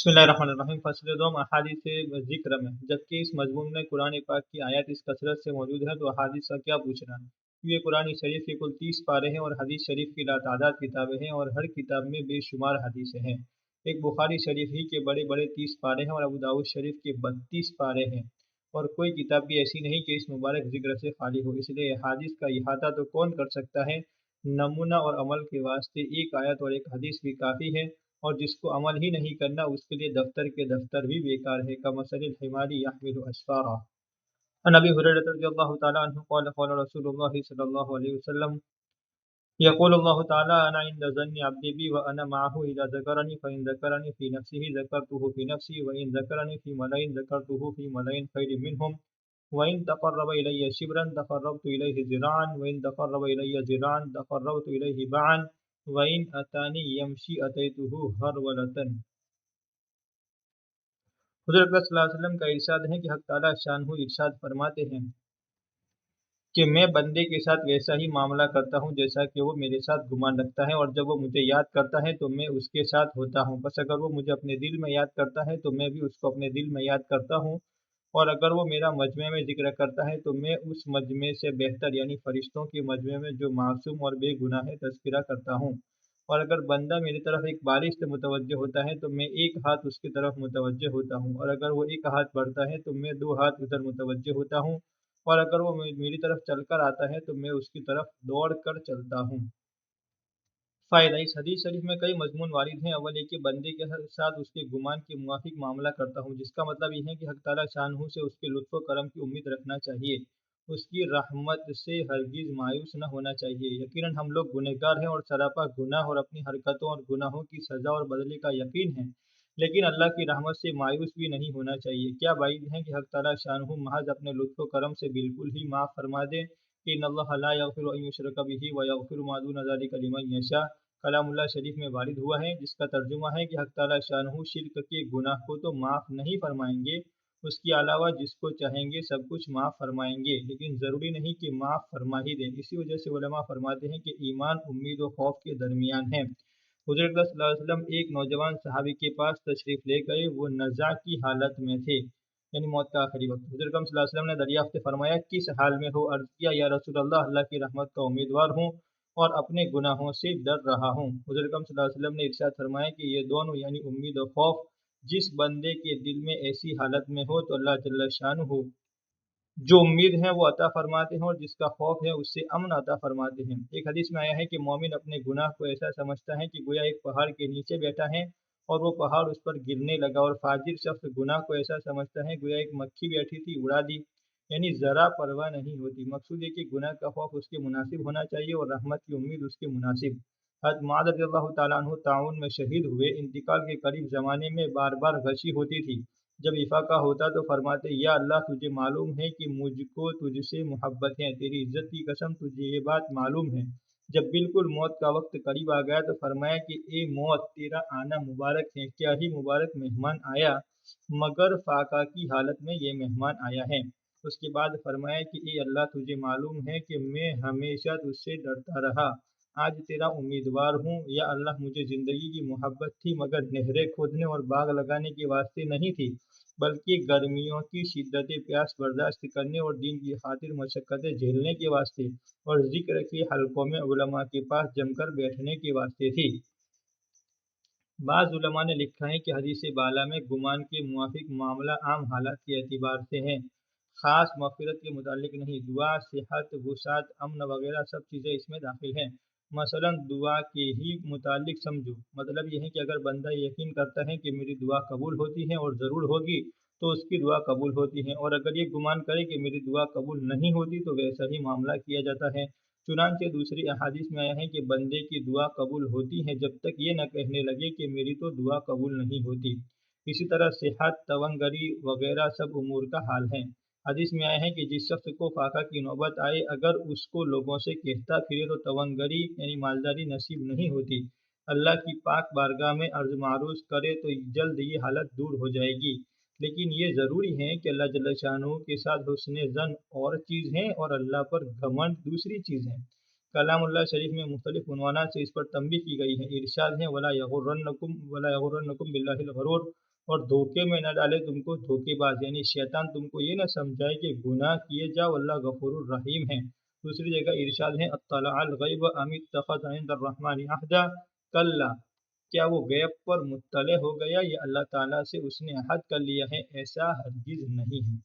बिस्मिल्लाहिर्रहमानिर्रहीम। फ़स्ल दोम अहादीस ज़िक्र में, जबकि इस मज़मून में कुरान पाक की आयत इस कसरत से मौजूद है तो अहादीस का क्या पूछना। ये कुरान शरीफ के कुल 30 पारे हैं और हदीस शरीफ की लातादाद किताबें हैं और हर किताब में बेशुमार हदीसें हैं। एक बुखारी शरीफ ही के बड़े बड़े 30 पारे हैं और अबू दाऊद शरीफ के 32 पारे हैं, और कोई किताब भी ऐसी नहीं कि इस मुबारक ज़िक्र से खाली हो। इसलिए हदीस का इहाता तो कौन कर सकता है। नमूना और अमल के वास्ते एक आयत और एक हदीस भी काफ़ी है, और जिसको अमल ही नहीं करना उसके लिए दफ्तर के दफ्तर भी बेकार है। कमसलिल हिमारी यहमिलु अस्फारा। अन अबी हुरैरा रज़ियल्लाहु तआला अन्हु क़ाल क़ाल रसूलुल्लाह सल्लल्लाहु अलैहि वसल्लम यक़ूलुल्लाहु तआला अना इंद ज़न्नि अब्दी बी व अना मअहु इज़ा ज़करनी फ़इन ज़करनी फ़ी नफ़्सिही ज़करतुहु फ़ी नफ़्सी व इन ज़करनी फ़ी मलइन ज़करतुहु फ़ी मलइन ख़ैरिन मिनहुम व इन तक़र्रब इलैया शिब्रन तक़र्रबतु इलैहि ज़िराअन व इन तक़र्रब इलैया ज़िराअन तक़र्रबतु इलैहि बअन व इन अतानी यमशी अतैतुहु हरवलतन। हुज़ूर अकरम सल्लल्लाहु अलैहि वसल्लम का इरशाद है कि हक़ तआला शानहू इरशाद फरमाते हैं कि मैं बंदे के साथ वैसा ही मामला करता हूँ जैसा कि वो मेरे साथ गुमान रखता है, और जब वो मुझे याद करता है तो मैं उसके साथ होता हूँ। बस अगर वो मुझे अपने दिल में याद करता है तो मैं भी उसको अपने दिल में याद करता हूँ, और अगर वो मेरा मजमे में ज़िक्र करता है तो मैं उस मजमे से बेहतर यानी फ़रिश्तों के मजमे में जो मासूम और बेगुनाह है तज़किरा करता हूँ। और अगर बंदा मेरी तरफ एक बारिश से मुतवज्जह होता है तो मैं एक हाथ उसकी तरफ मुतवज्जह होता हूँ, और अगर वो एक हाथ बढ़ता है तो मैं 2 हाथ उधर मुतवज्जह होता हूँ, और अगर वो मेरी तरफ चलकर आता है तो मैं उसकी तरफ दौड़ कर चलता हूँ। फ़ायदा, इस हदीस शरीफ में कई मज़मून वारिद हैं। अव्वल ये कि बंदे के साथ उसके गुमान के मुवाफ़िक मामला करता हूँ, जिसका मतलब ये है कि हक़ तआला शानहू से उसके लुत्फ़ व करम की उम्मीद रखना चाहिए, उसकी रहमत से हरगिज़ मायूस न होना चाहिए। यकीनन हम लोग गुनहगार हैं और सरापा गुनाह और अपनी हरकतों और गुनाहों की सज़ा और बदले का यकीन है, लेकिन अल्लाह की रहमत से मायूस भी नहीं होना चाहिए। क्या बाइद है कि हक़ तआला शानहू महज़ अपने लुत्फ़ व करम से बिल्कुल ही माफ़ फरमा दे कि इन्नल्लाह ला यग़फ़िरु अन युश्रका बिही व यग़फ़िरु मा दून ज़ालिका लिमन यशा। कलामुल्लाह शरीफ में वारिद हुआ है, जिसका तर्जुमा है कि हक़ तआला शानहू शिर्क के गुनाह को तो माफ़ नहीं फरमाएंगे, उसके अलावा जिसको चाहेंगे सब कुछ माफ़ फरमाएंगे, लेकिन ज़रूरी नहीं कि माफ़ फरमा ही दें। इसी वजह से उलमा फरमाते हैं कि ईमान उम्मीद व खौफ के दरमियान है। हुज़ूर अकरम सल्लल्लाहु अलैहि वसल्लम एक नौजवान सहाबी के पास तशरीफ़ ले गए, वो नज़ा की हालत में थे यानी मौत का आखिरी वक्त। हुज़ूर अकरम सल्लल्लाहु अलैहि वसल्लम ने दरियाफ़्त फरमाया, किस हाल में हो। अर्ज़ किया, या रसूल अल्लाह, अल्लाह की रहमत का उम्मीदवार हूँ और अपने गुनाहों से डर रहा हूँ। हुज़ूर अकरम सल्लल्लाहु अलैहि वसल्लम ने इरशाद फरमाया कि ये दोनों यानी उम्मीद और खौफ जिस बंदे के दिल में ऐसी हालत में हो तो अल्लाह जल्ल शानुहू जो उम्मीद है वो अता फरमाते हैं, और जिसका खौफ है उससे अमन अता फरमाते हैं। एक हदीस में आया है कि मोमिन अपने गुनाह को ऐसा समझता है कि गोया एक पहाड़ के नीचे बैठा है और वो पहाड़ उस पर गिरने लगा, और फाजिर शख्स गुनाह को ऐसा समझता है गोया एक मक्खी बैठी थी उड़ा दी, यानी ज़रा परवाह नहीं होती। मकसूद है कि गुनाह का खौफ उसके मुनासिब होना चाहिए और रहमत की उम्मीद उसके मुनासिब। हज़रत मुआज़ रज़ियल्लाहु ताला अन्हु ताउन में शहीद हुए। इंतकाल के करीब ज़माने में बार बार गशी होती थी। जब इफाका होता तो फरमाते, या अल्लाह, तुझे मालूम है कि मुझको तुझसे मोहब्बत है, तेरी इज्जत की कसम तुझे ये बात मालूम है। जब बिल्कुल मौत का वक्त करीब आ गया तो फरमाया कि ए मौत, तेरा आना मुबारक है। क्या ही मुबारक मेहमान आया, मगर फाका की हालत में ये मेहमान आया है। उसके बाद फरमाया कि ए अल्लाह, तुझे मालूम है कि मैं हमेशा तुझसे डरता रहा, आज तेरा उम्मीदवार हूँ। या अल्लाह, मुझे ज़िंदगी की मोहब्बत थी मगर नहरें खोदने और बाग लगाने के वास्ते नहीं थी, बल्कि गर्मियों की शिद्दत प्यास बर्दाश्त करने और दीन की खातिर मशक्क़तें झेलने के वास्ते, और ज़िक्र के हलकों में उलमा के पास जमकर बैठने के वास्ते थी। बाज़ उलमा ने लिखा है कि हदीस बाला में गुमान के मुवाफ़िक मामला आम हालात के एतबार से है, ख़ास मग़फ़िरत के मुतालिक नहीं। दुआ, सेहत, वुसात, अमन वगैरह सब चीज़ें इसमें दाखिल हैं। मसलन दुआ के ही मुतालिक समझो, मतलब ये है कि अगर बंदा यकीन करता है कि मेरी दुआ कबूल होती है और ज़रूर होगी तो उसकी दुआ कबूल होती है, और अगर ये गुमान करे कि मेरी दुआ कबूल नहीं होती तो वैसा ही मामला किया जाता है। चुनांचे दूसरी अहादीस में आया है कि बंदे की दुआ कबूल होती है जब तक ये न कहने लगे कि मेरी तो दुआ कबूल नहीं होती। इसी तरह सेहत, तवंगरी वगैरह सब उमूर का हाल है। हदीस में आया है कि जिस शख्स को फाका की नौबत आए, अगर उसको लोगों से कहता फिरे तो तवंगरी यानी मालदारी नसीब नहीं होती। अल्लाह की पाक बारगाह में अर्ज मारूज करे तो जल्द ये हालत दूर हो जाएगी, लेकिन ये ज़रूरी है कि अल्लाह जल्ल शानहू के साथ हुस्न ज़न और चीज़ है और अल्लाह पर घमंड दूसरी चीज़ है। कलामुल्लाह शरीफ में मुख्तलिफ उन्वानात से इस पर तंबीह की गई है। इरशाद है, वला यगुर्रन्नकुम बिल्लाहिल गरूर, اور دھوکے میں نہ ڈالے تم کو دھوکے باز، یعنی شیطان تم کو یہ نہ سمجھائے کہ گناہ کیے جاؤ، اللہ غفور الرحیم ہے۔ دوسری جگہ ارشاد ہے اطلع الغیب ام اتخذ عند الرحمن عہدا، کلا، کیا وہ غیب پر مطلع ہو گیا یا اللہ تعالیٰ سے اس نے عہد کر لیا ہے؟ ایسا ہرگز نہیں ہے۔